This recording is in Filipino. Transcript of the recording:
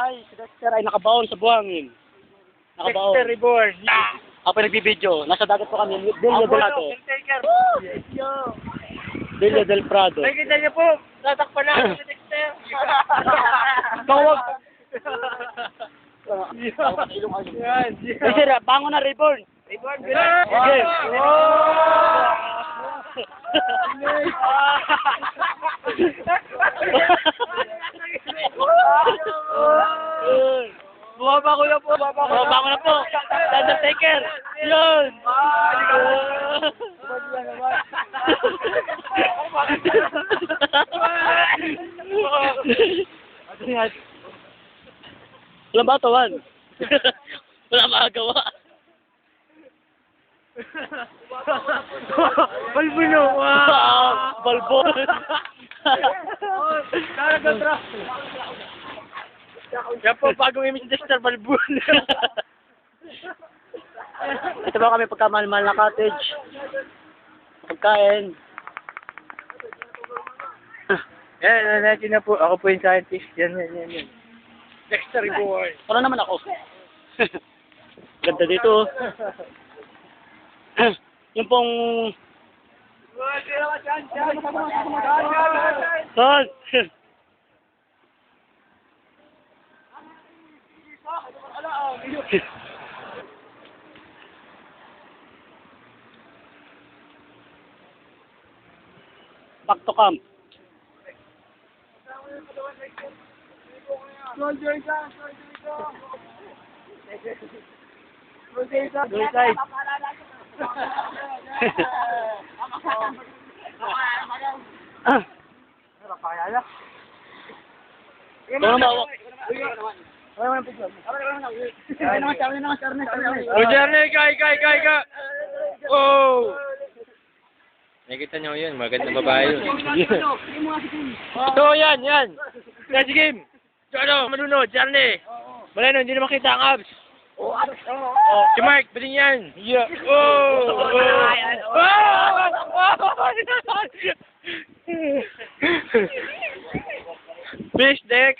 Ay, si Dexter ay nakabaon sa buhangin. Nakabaon. Dexter Reborn. Ako nagbibideo. Nasa dagat po kami. Villa del Prado. Villa del Prado. Nakikita niyo po, tatakpan na si Dexter. Tawag. Yan. Dexter, bango na Reborn. Reborn, Okay. Bumaba ko na po. Bango na po. Undertaker. Yun. Wala ba tawan? Wala makagawa. Balbuno. Balbon. Nakagatra. Yan po, bagong image ni Dexter Balbon. Ito ba kami pagkamahal-mahal na cottage? Pagkain. Yan, natin na po. Ako po yung scientist. Yan. Dexter Reborn. Ano naman ako? Ganda dito. Yung pong... Son! Back to camp. Suicide. Kay. Oh! Nakikita niyo yun, magandang babae yun. Ito, yan. Yan, si Kim. Ano, malunod, Charlie. Malay hindi na makita ang abs. Si Mark, baling yan. Yeah. Fish, Dex.